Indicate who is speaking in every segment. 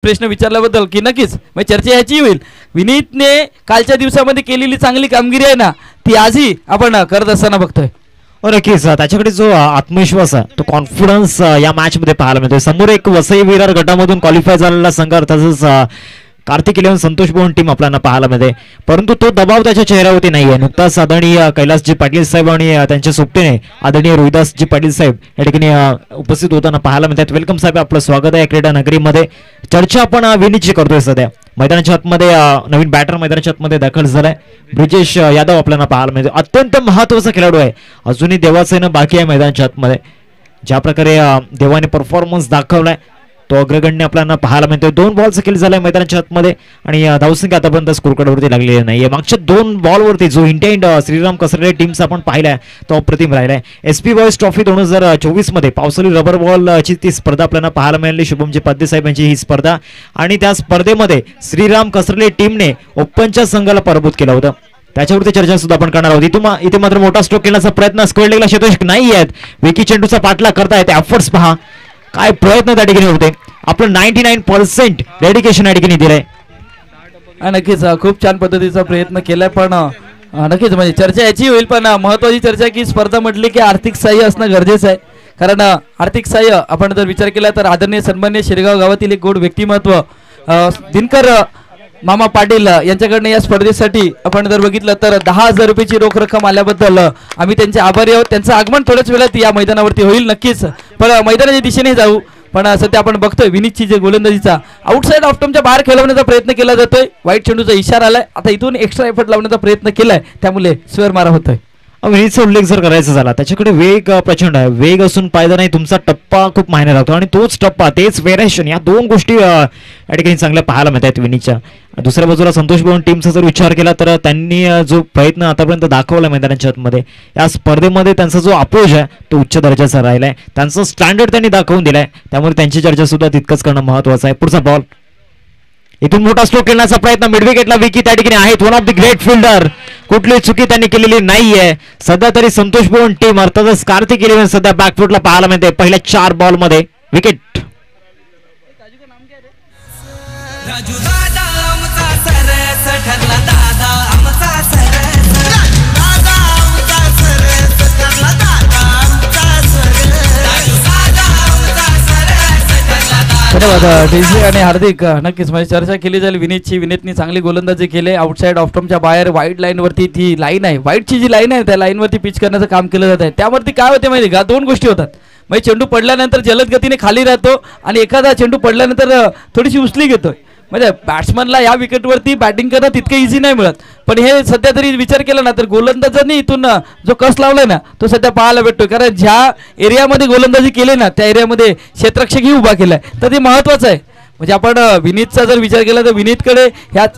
Speaker 1: प्रश्न विचारल्याबद्दल की नक्कीच म्हणजे चर्चा ह्याची होईल. विनीतने कालच्या दिवसामध्ये केलेली चांगली कामगिरी आहे ना, ती आजही आपण करत असताना बघतोय.
Speaker 2: नक्कीच त्याच्याकडे जो आत्मविश्वास आहे, तो कॉन्फिडन्स या मॅच मध्ये पाहायला मिळतोय. समोर एक वसई विरार गटामधून क्वालिफाय झालेला संघ तसंच कार्तिक 11 संतोष भवन टीम आपल्याला पाहायला मिळते, परंतु तो दबाव त्याच्या चेहऱ्यावरती नाहीये. नुकताच आदरणीय कैलासजी पाटील साहेब आणि त्यांच्या सोबतीने आदरणीय रोहिदासजी पाटील साहेब या ठिकाणी उपस्थित होताना पाहायला मिळतात. वेलकम साहेब, आपलं स्वागत आहे क्रीडा नगरीमध्ये. चर्चा आपण विनीतची करतोय. सध्या मैदानाच्या आतमध्ये नवीन बॅटर मैदानाच्या आतमध्ये दाखल झालाय. ब्रिजेश यादव आपल्याला पाहायला मिळतो. अत्यंत महत्त्वाचा खेळाडू आहे, अजूनही देवाचं येणं बाकी आहे मैदानाच्या आतमध्ये. ज्या प्रकारे देवाने परफॉर्मन्स दाखवलाय तो अग्रगण्य आपल्याला पाहायला मिळतोय. 2 बॉलचा खेळ झालाय मैदानाच्या आतमध्ये आणि धावसंख्या आतापर्यंत स्कोरकार्डवरती लागलेली नाहीये. मागच्या 2 बॉलवरती जो इंटेंट श्रीराम कसरले टीमचा आपण पाहिलाय तो अप्रतिम राहिलाय. SP बॉयज ट्रॉफी 2024 मध्ये पावसाळी रबर बॉलची ती स्पर्धा आपल्याला पाहायला मिळाली. शुभमजी पाध्ये साहेब यांची ही स्पर्धा आणि त्या स्पर्धेमध्ये श्रीराम कसरले टीमने ओपनच्या संघाला पराभूत केलं होतं. त्याच्यावरती चर्चा सुद्धा आपण करणार आहोत. इथे मात्र मोठा स्ट्रोक खेळण्याचा प्रयत्न स्क्वेअर लेगला शेतोष नाही आहेत. विकी चेंडूचा पाठलाग करतायत. एफर्ट्स पहा, काय प्रयत्न त्या ठिकाणी होते. आपलं 99% डेडिकेशन या ठिकाणी दिलंय.
Speaker 1: नक्कीच खूप छान पद्धतीचा प्रयत्न केलाय. पण नक्कीच म्हणजे चर्चा याची होईल. पण महत्वाची चर्चा की स्पर्धा म्हटली की आर्थिक सहाय्य असणं गरजेचं आहे. कारण आर्थिक सहाय्य आपण जर विचार केला तर आदरणीय सन्मान्य शिरगाव गावातील एक गोड व्यक्तिमत्व दिनकर मामा पाटील यांच्याकडनं या स्पर्धेसाठी आपण जर बघितलं तर 10,000 रुपयाची रोख रक्कम आल्याबद्दल आम्ही त्यांचे आभारी आहोत. त्यांचं आगमन थोड्याच वेळात या मैदानावरती होईल नक्कीच. पण मैदानाच्या दिशेने जाऊ. पण सध्या आपण बघतोय विनीतची जे गोलंदाजीचा आउटसाइड ऑफ स्टंपच्या बाहेर खेळवण्याचा प्रयत्न केला जातोय. वाईट चेंडूचा इशारा आलाय. आता इथून एक्स्ट्रा एफर्ट लावण्याचा प्रयत्न केलाय, त्यामुळे स्वेअर मारा होतोय.
Speaker 2: विनीतचा उल्लेख जर करायचा झाला, त्याच्याकडे वेग प्रचंड आहे. वेग असून फायदा नाही, तुमचा टप्पा खूप मायने राहतो आणि तोच टप्पा तेच व्हेरिएशन या 2 गोष्टी या ठिकाणी चांगल्या पाहायला मिळतात विनीतच्या. दुसऱ्या बाजूला संतोष भवन टीमचा जर विचार केला तर त्यांनी जो प्रयत्न आतापर्यंत दाखवला मैदानाच्या आतमध्ये, या स्पर्धेमध्ये त्यांचा जो अप्रोच आहे तो उच्च दर्जाचा राहिलाय. त्यांचं स्टँडर्ड त्यांनी दाखवून दिलाय, त्यामुळे त्यांची चर्चा सुद्धा तितकंच करणं महत्वाचं आहे. पुढचा बॉल, इथून मोठा स्ट्रोक खेळण्याचा प्रयत्न मिडविकेटला विकी त्या ठिकाणी आहेत. One of the great fielder, कुठली चुकी त्यांनी केलेली नाहीये. सध्या तरी संतोष भवन टीम अर्थातच कार्तिक 11 सध्या बॅकफुटला पाहायला मिळते. पहिल्या 4 बॉलमध्ये विकेट.
Speaker 1: धन्यवाद डीजे आणि हार्दिक. नक्कीच म्हणजे चर्चा केली जाईल विनीतची. विनीतनी चांगली गोलंदाजी केली. आउटसाइड ऑफ स्टंपच्या बाहेर वाईट लाईन वरती ती लाईन आहे, वाईटची जी लाईन आहे त्या लाईन वरती पिच करण्याचं काम केलं जात आहे. त्यावरती काय होते माहिती का, 2 गोष्टी होतात. म्हणजे चेंडू पडल्यानंतर जलद गतीने खाली राहतो आणि एखादा चेंडू पडल्यानंतर थोडीशी उचली घेतोय. म्हणजे बॅट्समनला या विकेटवरती बॅटिंग करणं तितकं इझी नाही मिळत. पण हे सध्या तरी विचार केला ना तर गोलंदाजांनी इथून जो कस लावलाय ना तो सध्या पाहायला भेटतोय. कारण ज्या एरियामध्ये गोलंदाजी केली ना त्या एरियामध्ये क्षेत्ररक्षकही उभा केलाय, तर ते महत्वाचं आहे. म्हणजे आपण विनीतचा जर विचार केला तर विनीतकडे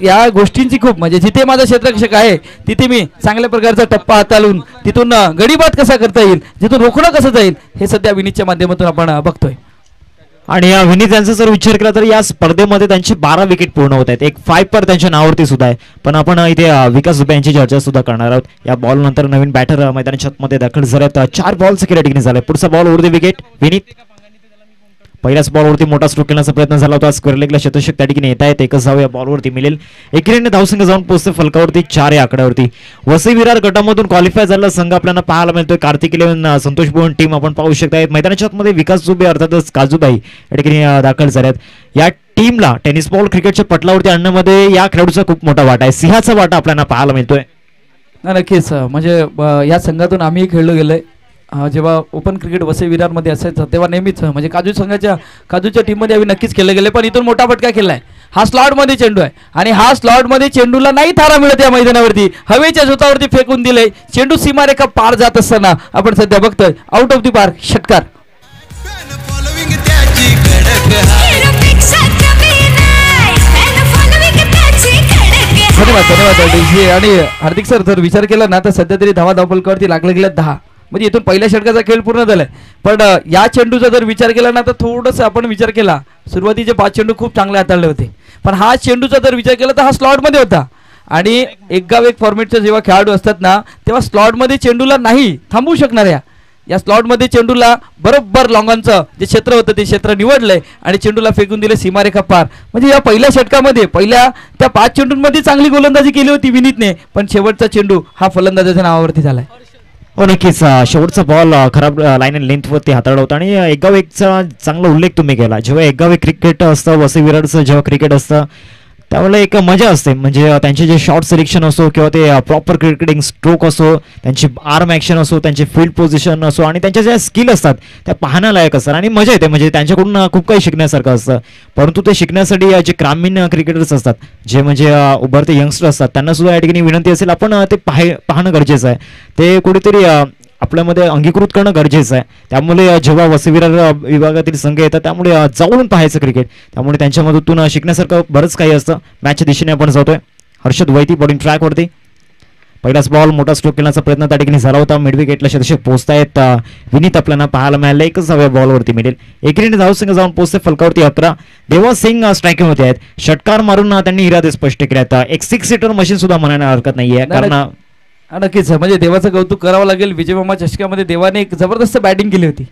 Speaker 1: या गोष्टींची खूप म्हणजे जिथे माझा क्षेत्ररक्षक आहे तिथे मी चांगल्या प्रकारचा टप्पा हाताळून तिथून गडीबाद कसा करता येईल, जिथून रोखणं कसं जाईल, हे सध्या विनीतच्या माध्यमातून आपण बघतोय.
Speaker 2: आणि विनीत यांचा जर विचार केला तर या स्पर्धेमध्ये त्यांची 12 विकेट पूर्ण होत आहेत. एक 5 पर त्यांच्या नावावरती सुद्धा आहे. पण आपण इथे विकास दुबे यांची चर्चा सुद्धा करणार आहोत. या बॉल नंतर नवीन बॅटर मैदानाच्या आतमध्ये दाखल झालेत. 4 बॉलचं खेळ ठिकाणी झालाय. पुढचा बॉल उडते विकेट. विनीत पहिल्याच बॉलवरती मोठा स्ट्रोक खेळण्याचा प्रयत्न झाला होता. स्क्वेअर लेगला शतशक त्या ठिकाणी येत आहेत. एकच धाव या बॉलवरती मिळेल. एकीने धावसंख्या जाऊन पोहोचते फलकावरती 4 या आकड्यावरती. वसई विरार गटामधून क्वालिफाय झालेला संघ आपल्याला पाहायला मिळतोय. कार्तिक 11 संतोष भवन टीम आपण पाहू शकता. मैदानाच्या आतमध्ये विकास दुबे अर्थातच काजूबाई या ठिकाणी दाखल झाल्यात. या टीमला टेनिस बॉल क्रिकेटच्या पटलावरती आणण्यामध्ये या खेळाडूचा खूप मोठा वाटा आहे. सिंहाचा वाटा आपल्याला पाहायला मिळतोय.
Speaker 1: नक्कीच म्हणजे या संघातून आम्ही खेळलो गेलोय. जेव्हा ओपन क्रिकेट वसई विरारमध्ये असायचं तेव्हा नेहमीच म्हणजे काजूच्या टीममध्ये आम्ही नक्कीच खेळले गेले. पण इथून मोठा फटका केलाय. हा स्लॉटमध्ये चेंडू आहे आणि हा स्लॉटमध्ये चेंडूला नाही थारा मिळत या मैदानावरती. हवेच्या झोतावरती फेकून दिले. चेंडू सीमारेखा पार जात असताना आपण सध्या बघतोय आउट ऑफ दी पार्क, षटकार. धन्यवाद डीजे आणि हार्दिक सर. जर विचार केला ना तर सध्या तरी धावफलकावरती लागले गेले 10. म्हणजे इथून पहिल्या षटकाचा खेळ पूर्ण झालाय. पण या चेंडूचा जर विचार केला ना तर थोडंसं आपण विचार केला, सुरुवातीचे 5 चेंडू खूप चांगले हाताळले होते. पण हा चेंडूचा जर विचार केला तर हा स्लॉटमध्ये होता आणि एक गाव एक फॉर्मेटचे जेव्हा खेळाडू असतात ना तेव्हा स्लॉटमध्ये चेंडूला नाही थांबवू शकणार. या स्लॉटमध्ये चेंडूला बरोबर लॉंगॉनचं जे क्षेत्र होतं ते क्षेत्र निवडलंय आणि चेंडूला फेकून दिले सीमारेखा पार. म्हणजे या पहिल्या षटकामध्ये पहिल्या त्या 5 चेंडूंमध्ये चांगली गोलंदाजी केली होती विनीतने, पण शेवटचा चेंडू हा फलंदाजाच्या नावावरती झालाय.
Speaker 2: हो नक्कीच. शेवटचा बॉल खराब लाईन अँड लेंथवरती हाताळला होता आणि एकाव एकचा चांगला उल्लेख तुम्ही केला. जेव्हा एकाव एक क्रिकेट असतं, वसई विरारचं जेव्हा क्रिकेट असतं त्यावेळेला एक मजा असते. म्हणजे त्यांचे जे शॉर्ट सिलेक्शन असो किंवा ते प्रॉपर क्रिकेटिंग स्ट्रोक असो, त्यांची आर्म ॲक्शन असो, त्यांचे फील्ड पोझिशन असो आणि त्यांच्या ज्या स्किल असतात त्या पाहण्यालायक असतात आणि मजा येते. म्हणजे त्यांच्याकडून खूप काही शिकण्यासारखं असतं. परंतु ते शिकण्यासाठी जे ग्रामीण क्रिकेटर्स असतात, जे म्हणजे उभरते यंगस्टर असतात, त्यांना सुद्धा या ठिकाणी विनंती असेल आपण ते पाहणं गरजेचं आहे. ते कुठेतरी आपल्यामध्ये अंगीकृत करणं गरजेचं आहे. त्यामुळे जेव्हा वसई विरार विभागातील संघ येतात त्यामुळे जाऊन पाहायचं क्रिकेट. त्यामुळे त्यांच्यामधून शिकण्यासारखं बरंच काही असतं. मॅचच्या दिशेने आपण जातोय. हर्षद वैती बॉलिंग ट्रॅकवरती. पहिलाच बॉल मोठा स्ट्रोक केल्याचा प्रयत्न त्या ठिकाणी झाला होता. मिड विकेटला शतशे पोहोचतायत विनीत आपल्याला पाहायला मिळालं. एकच हव्या बॉलवरती मिळेल. एकीने धावसंख्या जाऊन पोहोचते फलकावरती 11. देवा सिंग स्ट्रायकिंग होते आहेत. षटकार मारून त्यांनी इरादे स्पष्ट केल्यात. एक 6 सीटर मशीन सुद्धा म्हणायला हरकत नाहीये. कारण
Speaker 1: नक्कीच म्हणजे देवाचं कौतुक करावं लागेल. विजयमामा चषकामध्ये देवाने एक जबरदस्त बॅटिंग केली होती.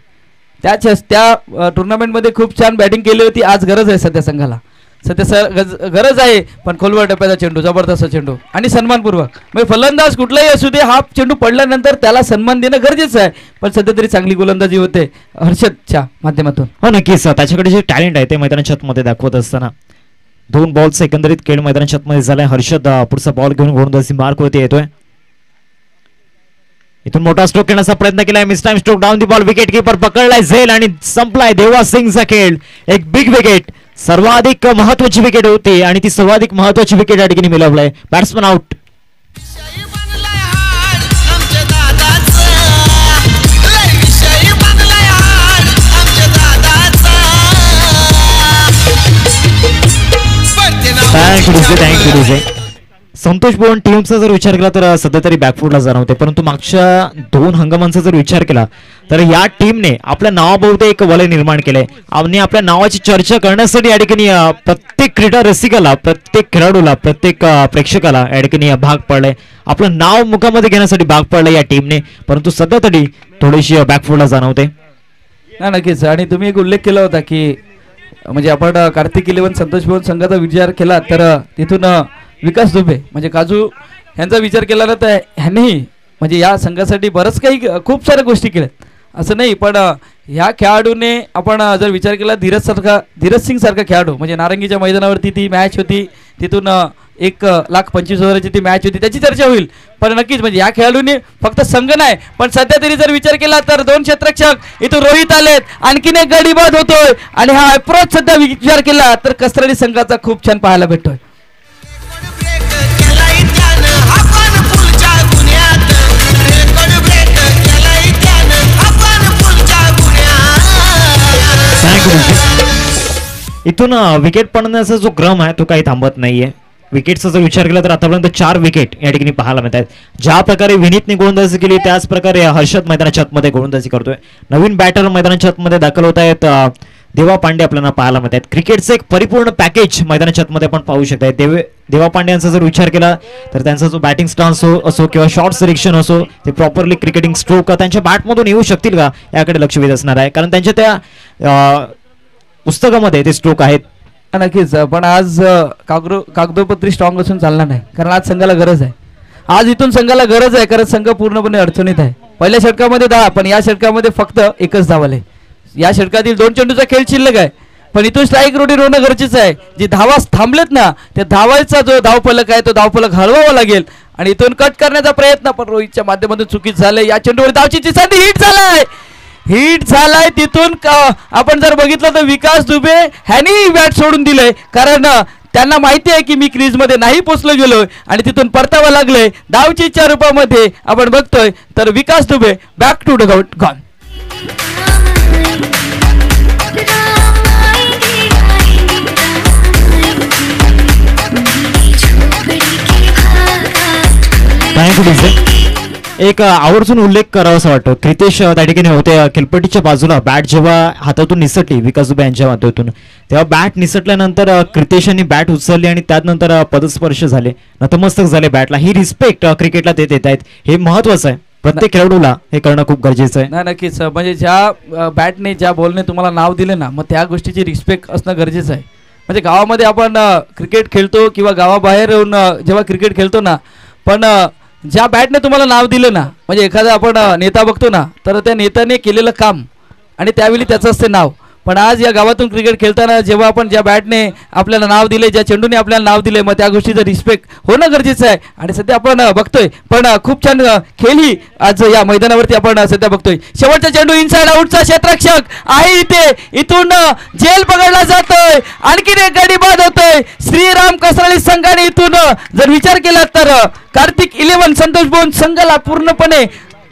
Speaker 1: त्या टुर्नामेंटमध्ये खूप छान बॅटिंग केली होती. आज गरज आहे सध्या संघाला, सध्या गरज आहे. पण खोलवर टप्प्याचा चेंडू, जबरदस्त चेंडू आणि सन्मानपूर्वक. म्हणजे फलंदाज कुठलाही असू दे, हा चेंडू पडल्यानंतर त्याला सन्मान देणं गरजेचं आहे. पण सध्या तरी चांगली गोलंदाजी होते हर्षदच्या माध्यमातून.
Speaker 2: हो नक्कीच. त्याच्याकडे जे टॅलेंट आहे ते मैदानाच्या छतमध्ये दाखवत असताना 2 बॉल्स एकंदरीत खेळ मैदानाच्या छतमध्ये झालाय. हर्षद पुढचा बॉल घेऊन गोलंदाजी मार्कवरती येतोय. इथून मोठा स्ट्रोक करण्याचा प्रयत्न केलाय. Mistime stroke down the ball. Wicket keeper पकडलाय झेल आणि संपलाय देवा सिंगचा खेळ. एक बिग विकेट, सर्वाधिक महत्वाची विकेट होती आणि ती सर्वाधिक महत्वाची विकेट या ठिकाणी मिळवलाय. Batsman out. Thank you DJ. Santosh Bhavan टीमचा जर विचार केला तर सध्या तरी बॅकफुटला जाणवते. परंतु मागच्या 2 हंगामांचा जर विचार केला तर या टीमने आपल्या नावाभोवती एक वलय निर्माण केलंय आणि आपल्या नावाची चर्चा करण्यासाठी या ठिकाणी प्रत्येक क्रीडा रसिकाला, प्रत्येक खेळाडूला, प्रत्येक प्रेक्षकाला या ठिकाणी भाग पडलाय. आपलं नाव मुखामध्ये घेण्यासाठी भाग पडलंय या टीमने. परंतु सध्या तरी थोडीशी बॅकफुटला जाणवते.
Speaker 1: नक्कीच. आणि तुम्ही एक उल्लेख केला होता की म्हणजे आपण कार्तिक 11 संतोष भवन संघाचा विचार केला तर तिथून विकास दुबे म्हणजे काजू ह्यांचा विचार केला ना तर ह्यांनी म्हणजे या संघासाठी बरंच काही खूप साऱ्या गोष्टी केल्यात असं नाही. पण ह्या खेळाडूने आपण जर विचार केला धीरज सिंग सारखा खेळाडू म्हणजे नारंगीच्या मैदानावरती ती मॅच होती, तिथून 1,25,000ची ती मॅच होती, त्याची चर्चा होईल. पण नक्कीच म्हणजे या खेळाडूने फक्त संघ नाही पण सध्या तरी जर विचार केला तर 2 क्षेत्ररक्षक इथून रोहित आलेत, आणखीन एक गडी बाद होतोय आणि हा अप्रोच सध्या विचार केला तर कसरडी संघाचा खूप छान पाहायला भेटतोय.
Speaker 2: इथून विकेट पडण्याचा जो क्रम आहे तो काही थांबत नाहीये. विकेटचा जर विचार केला तर आतापर्यंत 4 विकेट या ठिकाणी पाहायला मिळत आहेत. ज्या प्रकारे विनीतने गोलंदाजी केली त्याच प्रकारे हर्षद मैदानाच्या आतमध्ये गोलंदाजी करतोय. नवीन बॅटर मैदानाच्या आतमध्ये दाखल होत आहेत. देवा पांडे आपल्याला पाहायला मिळत आहेत. क्रिकेटचं एक परिपूर्ण पॅकेज मैदानाच्या आतमध्ये आपण पाहू शकता. देवा पांडे यांचा जर विचार केला तर त्यांचा जो बॅटिंग स्टान्स असो किंवा शॉर्ट सिलेक्शन असो, ते प्रॉपरली क्रिकेटिंग स्ट्रोक त्यांच्या बॅटमधून येऊ शकतील का याकडे लक्ष वेध असणार आहे. कारण त्यांच्या त्या पुस्तकामध्ये ते स्ट्रोक आहेत.
Speaker 1: नक्कीच. पण आज कागदोपत्री स्ट्रॉंग असून चालणार नाही कारण आज संघाला गरज आहे. आज इथून संघाला गरज आहे कारण संघ पूर्णपणे अडचणीत आहे. पहिल्या षटकामध्ये 10 पण या षटकामध्ये फक्त 1च धाव आले. या षटकातील 2 चेंडूचा खेळ शिल्लक आहे पण इथून स्ट्राईक रोटी होणं गरजेचं आहे. जे धावा थांबलेत ना त्या धावायचा जो धावफलक आहे तो धावफलक हलवावा लागेल आणि इथून कट करण्याचा प्रयत्न पण रोहितच्या माध्यमातून चुकीच झालंय. या चेंडूवर धावची संधी हिट झालाय. तिथून आपण जर बघितलं तर विकास दुबे ह्यांनी बॅट सोडून दिलंय कारण त्यांना माहिती आहे की मी क्रीजमध्ये नाही पोचलो गेलोय आणि तिथून परतावं लागलंय. धावचीच्या रूपामध्ये आपण बघतोय तर Vikas Dubey back to the gone.
Speaker 2: एक आवर्जून उल्लेख करावा असं वाटतं. क्रितेश त्या ठिकाणी होते खेळपट्टीच्या बाजूला. बॅट जेव्हा हातातून निसटली विकास दुबे यांच्या हातातून तेव्हा बॅट निसटल्यानंतर क्रितेशांनी बॅट उचलली आणि त्यानंतर पदस्पर्श झाले, नतमस्तक झाले बॅटला. ही रिस्पेक्ट क्रिकेटला ते देत आहेत, हे महत्वाचं आहे. प्रत्येक खेळाडूला हे करणं खूप गरजेचं आहे.
Speaker 1: नाही नक्कीच म्हणजे ज्या बॅटने ज्या बॉलने तुम्हाला नाव दिले ना मग त्या गोष्टीची रिस्पेक्ट असणं गरजेचं आहे. म्हणजे गावामध्ये आपण क्रिकेट खेळतो किंवा गावाबाहेर येऊन जेव्हा क्रिकेट खेळतो ना पण ज्या बॅटने तुम्हाला नाव दिलं ना म्हणजे एखादा आपण नेता बघतो ना तर त्या नेत्याने केलेलं काम आणि त्यावेळी त्याचं असते नाव. पण आज या गावातून क्रिकेट खेळताना जेव्हा आपण ज्या बॅटने आपल्याला नाव दिले ज्या चेंडूने आपल्याला नाव दिले मग त्या गोष्टीचं रिस्पेक्ट होणं गरजेचं आहे. आणि सध्या आपण बघतोय पण खूप छान खेळ ही आज या मैदानावरती आपण सध्या बघतोय. शेवटचा चेंडू इनसाइड आउटचा क्षेत्ररक्षक आहे इथे इथून झेल पकडला जातोय आणखीन एक गडी बाद होतोय. श्रीराम कसरळी संघाने इथून जर विचार केला तर कार्तिक 11 संतोष बोन संघाला पूर्णपणे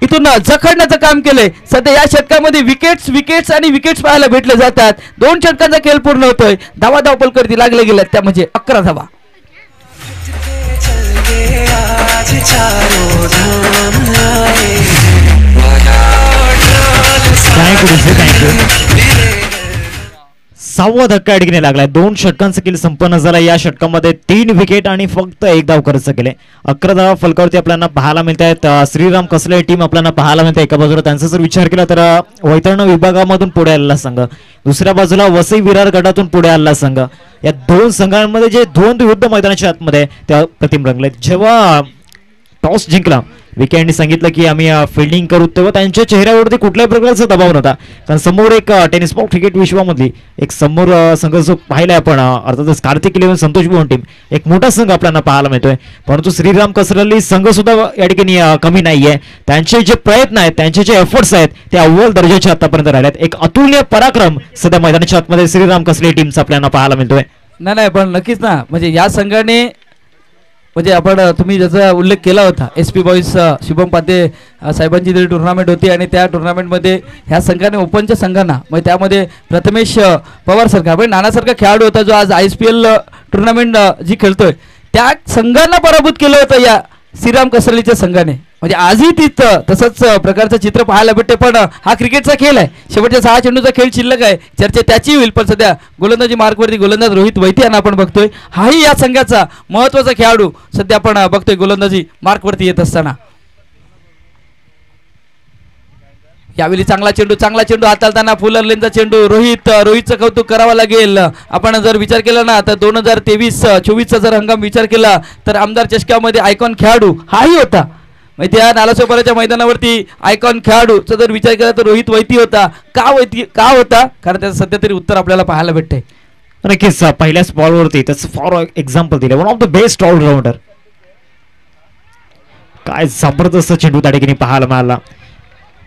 Speaker 1: इथून जखडण्याचं काम केलंय. सध्या या षटकामध्ये विकेट्स आणि विकेट्स पाहायला भेटले जातात. 2 षटकांचा खेळ पूर्ण होतोय. धावा धावपलकरती लागले गेल्यात त्या म्हणजे 11 धावा. सहावा धक्का या ठिकाणी लागलाय. 2 षटकांचा खेळ संपन्न झाला. या षटकामध्ये 3 विकेट आणि फक्त 1 धाव खर्च केले. 11 धावा फलकावरती आपल्याला पाहायला मिळत आहेत. श्रीराम कसले टीम आपल्याला पाहायला मिळते. एका बाजूला त्यांचा जर विचार केला तर वैतरणा विभागामधून पुढे आलेला संघ, दुसऱ्या बाजूला वसई विरार गटातून पुढे आलेला संघ. या 2 संघांमध्ये जे द्वंद्व युद्ध मैदानाच्या आतमध्ये त्या प्रतिम रंगले. जेव्हा टॉस जिंकला विकेंडनी सांगितलं की आम्ही फिल्डिंग करू तेव्हा त्यांच्या चेहऱ्यावरती कुठल्याही प्रकारचा दबाव नव्हता. कारण समोर एक टेनिस बॉल क्रिकेट विश्वामधली एक समोर संघ जो पाहिलाय आपण अर्थातच कार्तिक 11 संतोष भुवन टीम एक मोठा संघ आपल्याला पाहायला मिळतोय. परंतु श्रीराम कसरली संघ सुद्धा या ठिकाणी कमी नाहीये. त्यांचे जे प्रयत्न आहेत त्यांचे जे एफर्ट्स आहेत ते अव्वल दर्जाचे आतापर्यंत राहिलेत. एक अतुलनीय पराक्रम सध्या मैदानाच्या आतमध्ये श्रीराम कसले टीमचा आपल्याला पाहायला मिळतोय. नाही पण नक्कीच ना म्हणजे या संघाने म्हणजे आपण तुम्ही ज्याचा उल्लेख केला होता SP बॉईज शुभम पाध्ये साहेबांची तरी टुर्नामेंट होती आणि त्या टुर्नामेंटमध्ये ह्या संघाने ओपनच्या संघांना मग त्यामध्ये प्रथमेश पवार सारखा म्हणजे नानासारखा खेळाडू होता जो आज IPL टुर्नामेंट जी खेळतोय त्या संघांना पराभूत केलं होतं या श्रीराम कसरलीच्या संघाने. म्हणजे आजही तिथं तसंच प्रकारचं चित्र पाहायला भेटते. पण हा क्रिकेटचा खेळ आहे. शेवटच्या 6 चेंडूचा खेळ शिल्लक आहे. चर्चा त्याची होईल. पण सध्या गोलंदाजी मार्कवरती गोलंदाज रोहित वैती यांना आपण बघतोय. हाही या संघाचा महत्त्वाचा खेळाडू सध्या आपण बघतोय गोलंदाजी मार्कवरती येत असताना. यावेळी चांगला चेंडू हाताळताना फुलर लेनचा चेंडू रोहितचं कौतुक करावं लागेल. आपण जर विचार केला ना तर 2023-24चा जर हंगाम विचार केला तर आमदार चषकामध्ये आयकॉन खेळाडू हाही होता. म्हणजे त्या नालासोपाराच्या मैदानावरती आयकॉन खेळाडूचा जर विचार केला तर रोहित वैती होता. का होता कारण त्याचं सध्या तरी उत्तर आपल्याला पाहायला भेटतंय.
Speaker 2: नक्कीच पहिल्याच बॉलवरती त्याचं फॉर एक्झाम्पल दिलं. One of the best allrounder. काय जबरदस्त चेंडू त्या ठिकाणी पाहायला मिळाला.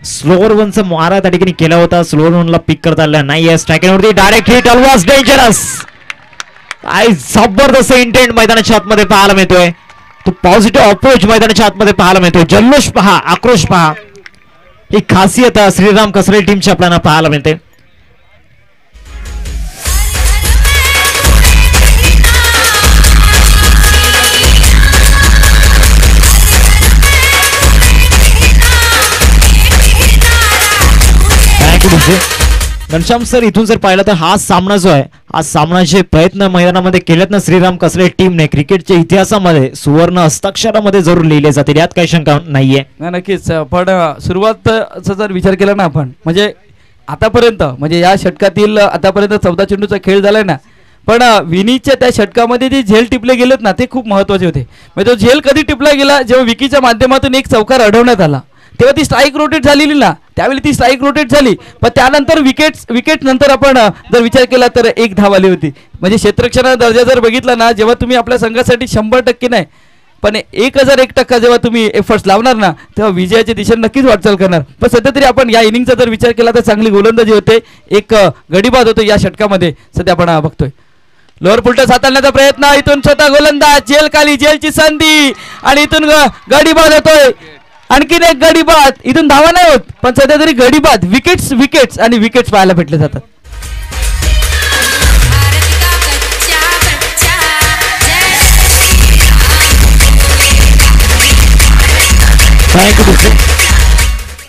Speaker 2: स्लोअर वनचा मारा त्या ठिकाणी केला होता. स्लोअर वनला पिक करता आला नाहीये. स्ट्रायकरवरती डायरेक्ट हिट ऑलवेज डेंजरस. काय जबरदस्त इंटेंट मैदानाच्या आतमध्ये पाहायला मिळतोय. तो पॉझिटिव्ह अप्रोच मैदानाच्या आतमध्ये पाहायला मिळतोय. जल्लोष पहा, आक्रोश पहा, ही खासियत श्रीराम कसरे टीमची आपल्याला पाहायला मिळते. घनश्याम सर इथून जर पाहिलं तर हा सामना जो आहे हा सामनाचे प्रयत्न मैदानामध्ये केलेत ना श्रीराम कसरे टीमने क्रिकेटच्या इतिहासामध्ये सुवर्ण हस्ताक्षरामध्ये जरूर लिहिले जातील यात काही शंका नाहीये.
Speaker 1: नक्कीच. पण सुरुवातचा जर विचार केला ना आपण म्हणजे आतापर्यंत म्हणजे या षटकातील आतापर्यंत 14 चेंडूचा खेळ झालाय ना पण विनीच्या त्या षटकामध्ये जे झेल टिपले गेलेत ना ते खूप महत्त्वाचे होते. म्हणजे तो झेल कधी टिपला गेला जेव्हा विकीच्या माध्यमातून एक चौकार अडवण्यात आला तेव्हा ती स्ट्राईक रोटेट झालेली ना त्यावेळी ती स्ट्राईक रोटेट झाली. पण त्यानंतर विकेट नंतर आपण जर विचार केला तर 1 धाव आली होती. म्हणजे क्षेत्ररक्षणाचा दर्जा जर बघितला ना जेव्हा तुम्ही आपल्या संघासाठी 100% नाही पण 1001% जेव्हा तुम्ही एफर्ट्स लावणार ना तेव्हा विजयाच्या दिशेने नक्कीच वाटचाल करणार. पण सध्या तरी आपण या इनिंगचा जर विचार केला तर चांगली गोलंदाजी होते. एक गडीबाद होतो या षटकामध्ये सध्या आपण बघतोय. लोअर पुलटस हाताळण्याचा प्रयत्न इथून स्वतः गोलंदाज जेल खाली जेलची संधी आणि इथून गडीबाद होतोय. आणखीन एक गडीबाद. इथून धावा नाही होत पण सध्या तरी गडीबाद विकेट्स आणि विकेट्स पाहायला भेटले जातात.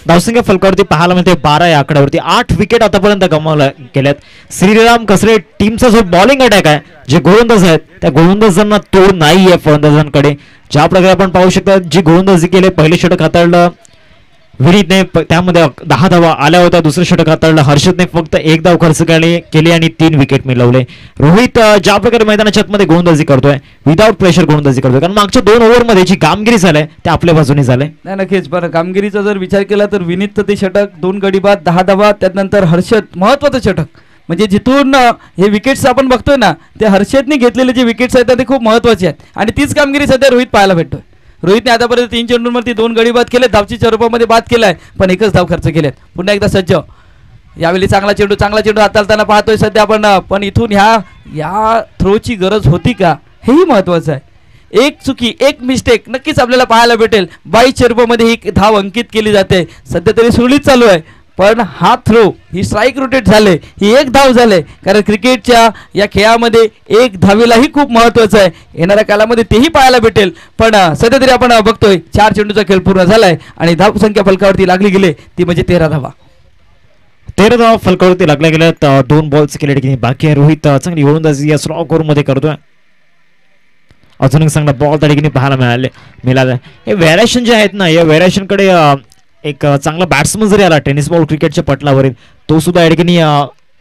Speaker 1: धावसंख्या फलकावरती पाहायला मिळते 12 या आकड्यावरती. 8 विकेट आतापर्यंत गमावल्या गेल्यात. श्रीराम कसरे टीमचा जो बॉलिंग अटॅक आहे जे गोलंदाज आहेत त्या गोलंदाजांना तोड नाही आहे फलंदाजांकडे. ज्या प्रकारे आपण पाहू शकता जी गोलंदाजी केली पहिले षटक हाताळलं
Speaker 2: विनीतने त्यामध्ये 10 धावा आल्या होत्या. दुसरं षटक हाताळलं. हर्षदने फक्त 1 धाव खर्च केली आणि 3 विकेट मिळवले. रोहित ज्या प्रकारे मैदानाच्या आतमध्ये गोलंदाजी करतोय, विदाउट प्रेशर गोलंदाजी करतोय, कारण मागच्या 2 ओव्हरमध्ये जी कामगिरी झाली ते आपल्या बाजूने झाले.
Speaker 1: नाही नक्कीच, पण कामगिरीचा जर विचार केला तर विनीतचं ते षटक, 2 गडी बाद, 10 धावा, त्यानंतर हर्षद महत्वाचं षटक, म्हणजे जिथून हे विकेट्स आपण बघतोय ना, ते हर्षदने घेतलेले जे विकेट्स आहेत ते खूप महत्वाचे आहेत आणि तीच कामगिरी सध्या रोहित पाहायला भेटतोय. रोहितने आतापर्यंत 3 चेंडूंवरती 2 गडी बाद केले, धावची स्वरूपामध्ये बाद केलाय, पण एकच धाव खर्च केलेत. पुन्हा एकदा सज्ज, यावेळी चांगला चेंडू हाताळताना पाहतोय सध्या आपण, पण इथून ह्या थ्रोची गरज होती का हेही महत्वाचं आहे. एक चुकी, एक मिस्टेक नक्कीच आपल्याला पाहायला भेटेल. 22 चेंडूमध्ये ही धाव अंकित केली जाते. सध्या तरी सुरळीत चालू आहे, पण हा थ्रो, ही स्ट्राईक रोटेट झाले, ही 1 धाव झाले, कारण क्रिकेटच्या या खेळामध्ये 1 धावेलाही खूप महत्वाचं आहे. येणाऱ्या काळामध्ये तेही पाहायला भेटेल, पण सध्या तरी आपण बघतोय 4 चेंडूचा खेळ पूर्ण झालाय आणि धाव संख्या फलकावरती लागली गेली ती म्हणजे 13 धावा.
Speaker 2: 13 धावा फलकावरती लागल्या गेल्यात. 2 बॉल्स केले की बाकी आहे. रोहित चांगली गोलंदाजी या स्लो मध्ये करतोय. अजून एक चांगला बॉल त्या ठिकाणी पाहायला मिळाला. हे व्हेरिएशन जे आहेत ना, या व्हेरिएशन कडे एक चांगला बॅट्समन जरी आला टेनिस बॉल क्रिकेटच्या पटलावरील, तो सुद्धा या ठिकाणी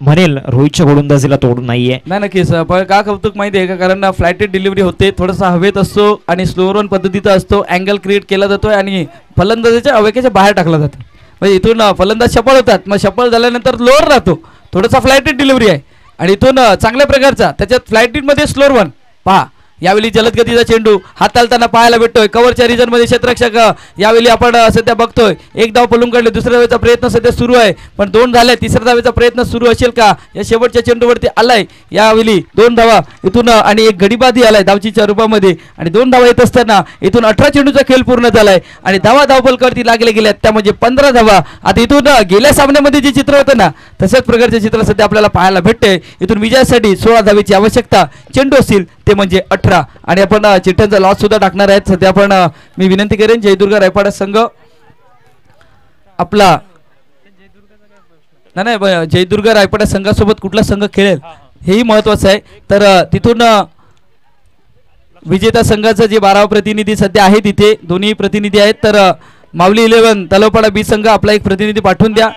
Speaker 2: म्हणेल रोहितच्या गोलंदाजीला तोडून नाहीये.
Speaker 1: नाही नक्कीच, पण का कौतुक माहिती आहे का, कारण फ्लायटेड डिलिव्हरी होते, थोडासा हवेत असतो आणि स्लो रन पद्धतीचा असतो, अँगल क्रिएट केला जातोय आणि फलंदाजाच्या अवकाशाच्या बाहेर टाकला जातो. म्हणजे इथून फलंदाज सफळ होतात, मग सफळ झाल्यानंतर लोअर राहतो, थोडासा फ्लायटेड डिलिव्हरी आहे आणि इथून चांगल्या प्रकारचा त्याच्यात फ्लायटेडमध्ये स्लोअर वन पहा. यावेळी जलदगतीचा चेंडू हाताळताना पाहायला भेटतोय. कव्हरच्या रिजनमध्ये क्षेत्ररक्षक यावेळी आपण सध्या बघतोय. 1 धाव पळून काढले, दुसऱ्या धावेचा प्रयत्न सध्या सुरू आहे, पण 2 झाले. तिसऱ्या धावेचा प्रयत्न सुरू असेल का, या शेवटच्या चेंडूवरती आलाय. यावेळी 2 धावा इथून आणि 1 गडीबादी आलाय धावचीच्या रूपामध्ये आणि 2 धावा येत असताना इथून 18 चेंडूचा खेळ पूर्ण झालाय आणि धावफलकावरती लागले गेल्यात, त्या म्हणजे 15 धावा. आता इथून गेल्या सामन्यामध्ये जे चित्र होतं ना, तशाच प्रकारचे चित्र सध्या आपल्याला पाहायला भेटते. इथून विजयासाठी 16 धावेची आवश्यकता, चेंडू असतील ते म्हणजे 18 आणि आपण चिठ्ठ्यांचा लॉस सुद्धा टाकणार आहेत. सध्या आपण मी विनंती करेन जयदुर्गा रायपाडा संघ आपला नाही जयदुर्गा रायपाडा संघासोबत कुठला संघ खेळेल हेही महत्वाचं आहे. तर तिथून विजेता संघाचा जे 12वा प्रतिनिधी सध्या आहे तिथे दोन्ही प्रतिनिधी आहेत. तर माऊली 11 तलवपाडा बी संघ आपला एक प्रतिनिधी पाठवून द्या.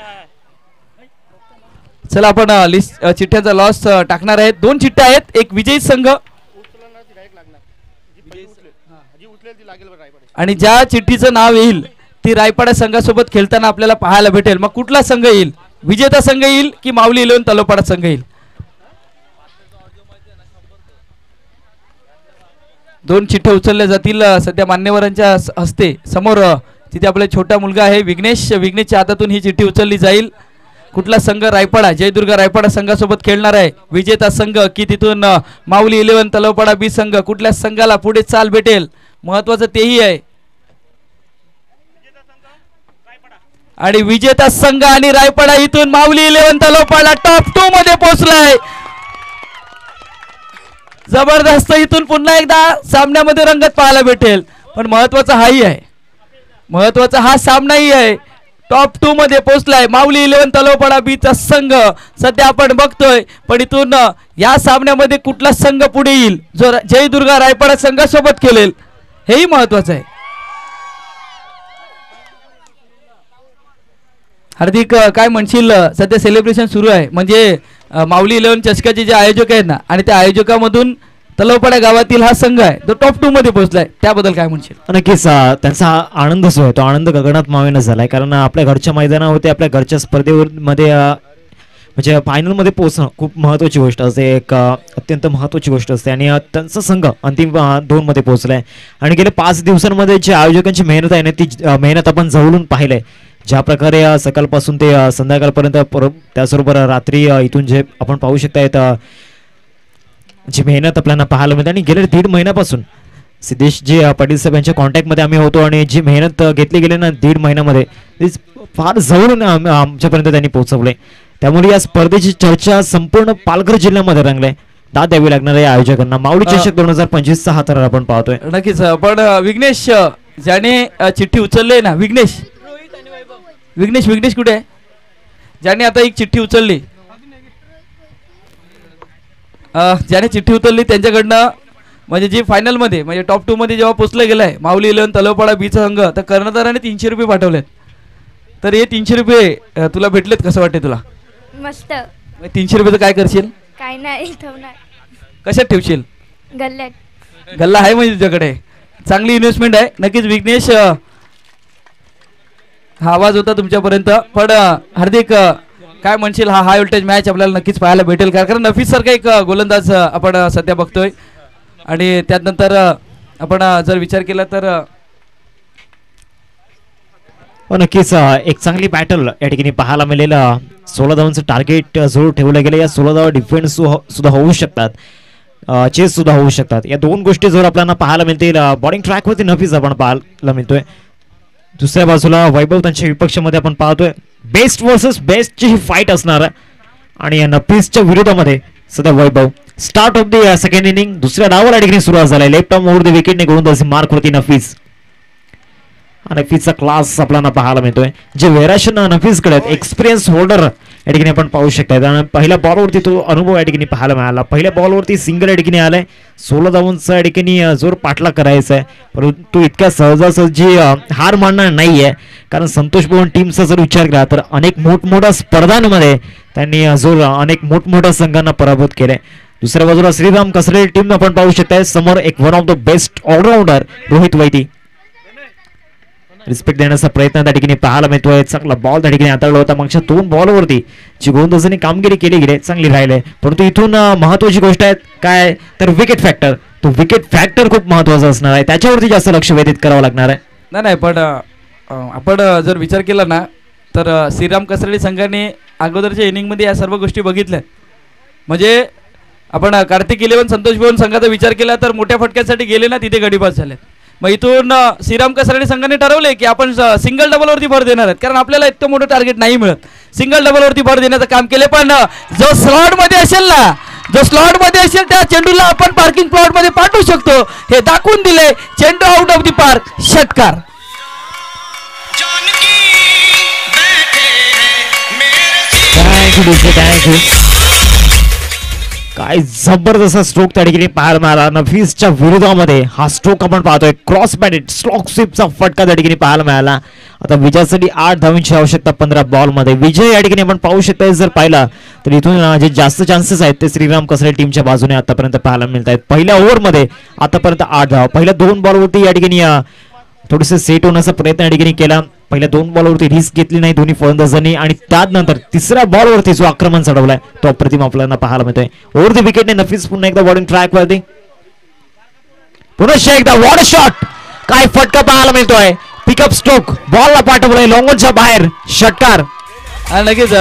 Speaker 1: चला आपण लिस्ट चिठ्ठ्यांचा लॉस टाकणार आहेत. 2 चिठ्ठ्या आहेत, एक विजयी संघ आणि ज्या चिठ्ठीचं नाव येईल ती रायपाडा संघासोबत खेळताना आपल्याला पाहायला भेटेल. मग कुठला संघ येईल, विजेता संघ येईल की माऊली 11 तलवपाडा संघ येईल. 2 चिठ्ठ्या उचलल्या जातील सध्या मान्यवरांच्या हस्ते. समोर तिथे आपला छोटा मुलगा आहे विघ्नेशच्या हातातून ही चिठ्ठी उचलली जाईल. कुठला संघ, रायपाडा जयदुर्गा रायपाडा संघासोबत खेळणार आहे विजेता संघ की तिथून माऊली 11 तलवपाडा बी संघ, कुठल्या संघाला पुढे चाल भेटेल महत्वाचं तेही आहे. आणि विजेता संघ आणि रायपाडा इथून माऊली 11 तलवपाडा टॉप 2 मध्ये पोहोचलाय. जबरदस्त, इथून पुन्हा एकदा सामन्यामध्ये रंगत पाहायला भेटेल. पण महत्वाचा हाही आहे, महत्वाचा हा सामनाही आहे. टॉप 2 मध्ये पोहोचलाय माऊली 11 तलवपाडा बीचा संघ सध्या आपण बघतोय. पण इथून या सामन्यामध्ये कुठला संघ पुढे येईल जो जयदुर्गा रायपाडा संघासोबत खेळेल हेही महत्वाचं आहे. हार्दिक काय म्हणशील, सध्या सेलिब्रेशन सुरू आहे, म्हणजे माऊली 11 चषकाचे जे आयोजक आहेत ना, आणि त्या आयोजकामधून तलवपाडा गावातील हा संघ आहे तो टॉप 2 मध्ये पोहोचलाय, त्याबद्दल काय म्हणशील?
Speaker 2: नक्कीच त्यांचा आनंद जो आहे तो आनंद गगनात मावेना झालाय. कारण आपल्या घरच्या मैदानावरती आपल्या घरच्या स्पर्धेमध्ये म्हणजे फायनलमध्ये पोहोचणं खूप महत्त्वाची गोष्ट असते, एक अत्यंत महत्त्वाची गोष्ट असते. आणि त्यांचा संघ अंतिम 2 मध्ये पोहोचलाय. आणि गेल्या 5 दिवसांमध्ये जे आयोजकांची मेहनत आहे ना, ती मेहनत आपण जवळून पाहिलंय. ज्या प्रकारे सकाळपासून ते संध्याकाळपर्यंत, त्याचबरोबर रात्री इथून जे आपण पाहू शकतायत जी मेहनत आपल्याला पाहायला मिळते. आणि गेल्या 1.5 महिन्यापासून सिद्धेश जी पाटील साहेब यांच्या कॉन्टॅक्टमध्ये आम्ही होतो आणि जी मेहनत घेतली गेली ना 1.5 महिन्यामध्ये, ती फार जवळून आमच्यापर्यंत त्यांनी पोहोचवले. त्यामुळे या स्पर्धेची चर्चा संपूर्ण पालघर जिल्ह्यामध्ये रंगले. दाद द्यावी लागणार आहे आयोजकांना. माऊली चषक 2025 चा हा तर आपण पाहतोय.
Speaker 1: नक्कीच, पण विघ्नेश ज्याने चिठ्ठी उचलली ना, विघ्नेश कुठे आहे? ज्याने आता एक चिठ्ठी उचलली, ज्याने चिठ्ठी उचलली त्यांच्याकडनं, म्हणजे जी फायनल मध्ये म्हणजे टॉप 2 मध्ये जेव्हा पोहोचलं गेलंय माऊली 11 तलवपाडा बीचा संघ, तर कर्णधाराने 300 रुपये पाठवलेत. तर हे 300 रुपये तुला भेटलेत, कसं वाटते तुला?
Speaker 3: मस्त.
Speaker 1: 300 रुपयाचं काय करशील?
Speaker 3: काय नाही ठेवणार.
Speaker 1: कशात ठेवशील?
Speaker 3: गल्ल्यात.
Speaker 1: गल्ला आहे म्हणजे तुझ्याकडे, चांगली इन्व्हेस्टमेंट आहे नक्कीच. विघ्नेश, हा आवाज होता तुमच्यापर्यंत, पण हार्दिक काय म्हणशील? हा हाय व्होल्टेज मॅच आपल्याला नक्कीच पाहायला भेटेल का? कारण नफीस सारखा एक गोलंदाज आपण सध्या बघतोय, आणि त्यानंतर आपण जर विचार केला तर
Speaker 2: नक्कीच एक चांगली बॅटल या ठिकाणी पाहायला मिळेल. 16 धावांचं टार्गेट जो ठेवलं गेलं, या 16 धावा डिफेन्स सुद्धा होऊ शकतात, चेस सुद्धा होऊ शकतात. या दोन गोष्टी जर आपल्याला पाहायला मिळतील. बॉलिंग ट्रॅकवरती नफीस आपण पाहायला मिळतोय. दुसऱ्या बाजूला वैभव त्यांच्या विपक्षामध्ये आपण पाहतोय. बेस्ट वर्सेस बेस्टची ही फाईट असणार आहे, आणि या नफीसच्या विरोधामध्ये सध्या Vaibhav. Start of the second inning, दुसऱ्या डावाला ठिकाणी सुरुवात झाली. लेफ्ट आर्म ओव्हर द विकेटने गोलंदाजी मार्कवरती नफीस. नफीसचा क्लास आपल्याला पाहायला मिळतोय. जे वेराशन नफीसकडे आहेत, एक्सपिरियन्स होल्डर या ठिकाणी आपण पाहू शकता. पहिल्या बॉलवरती तो अनुभव या ठिकाणी पाहायला मिळाला. पहिल्या बॉलवरती सिंगल या ठिकाणी आलाय. 16 धावांचा या ठिकाणी जोर पाठला करायचा आहे, परंतु इतक्या सहजासहजी हार मानणार नाहीये. कारण संतोष भवन टीमचा जर विचार केला तर अनेक मोठमोठ्या स्पर्धांमध्ये त्यांनी जोर अनेक मोठमोठ्या संघांना पराभूत केले. दुसऱ्या बाजूला श्रीराम कसरे टीम आपण पाहू शकताय. समोर एक one of the best allrounder Rohit Vaidi. Respect देण्याचा प्रयत्न त्या ठिकाणी पाहायला मिळतोय. चांगला बॉल त्या ठिकाणी हाताळला होता. मागच्या 2 बॉलवरती जी गोलंदाजांनी कामगिरी केली गेली चांगली राहिले, परंतु इथून महत्वाची गोष्ट आहे काय तर विकेट फॅक्टर. तो विकेट फॅक्टर खूप महत्वाचा असणार आहे, त्याच्यावरती जास्त लक्ष वेधित करावं लागणार आहे.
Speaker 1: नाही, पण आपण जर विचार केला ना तर श्रीराम कसरळी संघाने अगोदरच्या इनिंगमध्ये या सर्व गोष्टी बघितल्या. म्हणजे आपण कार्तिक 11 संतोष भवन संघाचा विचार केला तर मोठ्या फटक्यासाठी गेले ना, तिथे गडीपास झाले. मग इथून श्रीराम कसरळी संघाने ठरवले की आपण सिंगल डबलवरती भर देणार आहेत, कारण आपल्याला इतकं मोठं टार्गेट नाही मिळत. सिंगल डबलवरती भर देण्याचं काम केले, पण जो स्लॉटमध्ये असेल ना, जो स्लॉटमध्ये असेल त्या चेंडूला आपण पार्किंग प्लॉटमध्ये पाठवू शकतो हे दाखवून दिले. चेंडू आउट ऑफ द पार्क, षटकार.
Speaker 2: थँक्यू. काय जबरदस्त स्ट्रोक त्या ठिकाणी पाहायला मिळाला. नफीसच्या विरोधामध्ये हा स्ट्रोक आपण पाहतोय. क्रॉस बॅटेड स्लॉक स्वीपचा फटका त्या ठिकाणी पाहायला मिळाला. आता विजयासाठी 8 धावांची आवश्यकता 15 बॉलमध्ये. विजय या ठिकाणी आपण पाहू शकता. जर पाहिला तर इथून जे जास्त चान्सेस आहेत ते श्रीराम कसरे टीमच्या बाजूने आतापर्यंत पाहायला मिळत आहेत. पहिल्या ओव्हरमध्ये आतापर्यंत 8 धावा. पहिल्या 2 बॉलवरती या ठिकाणी थोडेसे सेट होण्याचा प्रयत्न या ठिकाणी केला. पहिल्या 2 बॉलवरती रिस्क घेतली नाही दोन्ही फलंदाजांनी, आणि त्यानंतर तिसऱ्या बॉलवरती जो आक्रमण चढवलाय तो अप्रतिम आपल्याला पाहायला मिळतोय. ओव्हर द विकेटने नफीस पुन्हा एकदा बॉलिंग ट्रॅक वरती. पुन्हा एकदा वॉट अ शॉट. काय फटका पाहायला मिळतोय. पिकअप स्ट्रोक, बॉलला पाठवलंय लॉंगॉनच्या बाहेर, षटकार.
Speaker 1: आणि लगेच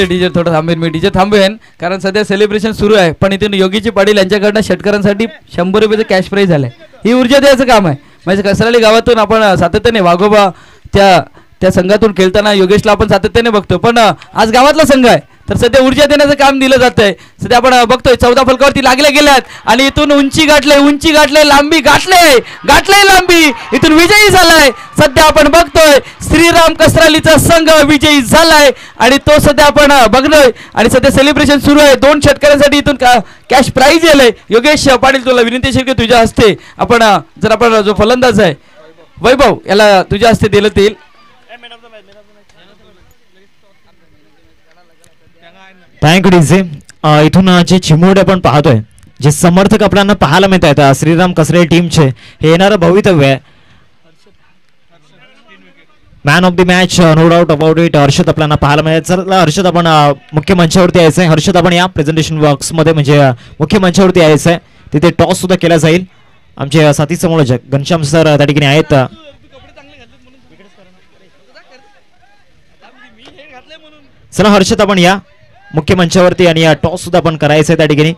Speaker 1: डीजे थोडं थांबेन मी. डीजे थांबेन कारण सध्या सेलिब्रेशन सुरू आहे, पण इथून योगीची पाटील यांच्याकडनं षटकारांसाठी 100 रुपयाचं कॅश प्राईज झालंय. ही ऊर्जा द्यायचं काम आहे. म्हणजे कसराली गावातून आपण सातत्याने वाघोबा त्या संघातून खेळताना योगेशला आपण सातत्याने बघतो, पण आज गावातला संघ आहे तर सध्या ऊर्जा देण्याचं काम दिलं जात आहे. सध्या आपण बघतोय 14 फलकावरती लागल्या गेल्यात, आणि इथून उंची गाठले, लांबी गाठले लांबी, इथून विजयी झालाय. सध्या आपण बघतोय श्रीराम कसरालीचा संघ विजयी झालाय, आणि तो सध्या आपण बघतोय. आणि सध्या सेलिब्रेशन सुरू आहे. 2 षटकारांसाठी इथून कॅश प्राईज येलंय. योगेश पाटील, तुला विनंती असेल की तुझ्या हस्ते आपण जो फलंदाज आहे वैभव याला तुझ्या हस्ते दिलं येईल.
Speaker 2: Thank you DJ. इथून जे चिमोडे आपण पाहतोय, जे समर्थक आपल्याला पाहायला मिळत आहेत श्रीराम कसरे टीमचे, हे येणारं भवितव्य आहे. Man of the match, no doubt about it. Harshad आपल्याला पाहायला मिळेल. चला हर्षद, आपण मुख्य मंचावरती यायचंय. हर्षद, आपण या प्रेझेंटेशन बॉक्स मध्ये म्हणजे मुख्य मंचावरती यायचंय. तिथे टॉस सुद्धा केला जाईल. आमचे साथी समालोचक घनश्याम सर त्या ठिकाणी आहेत. चला हर्षद, आपण या मुख्य मंचावरती, आणि टॉस सुद्धा आपण करायचंय त्या ठिकाणी.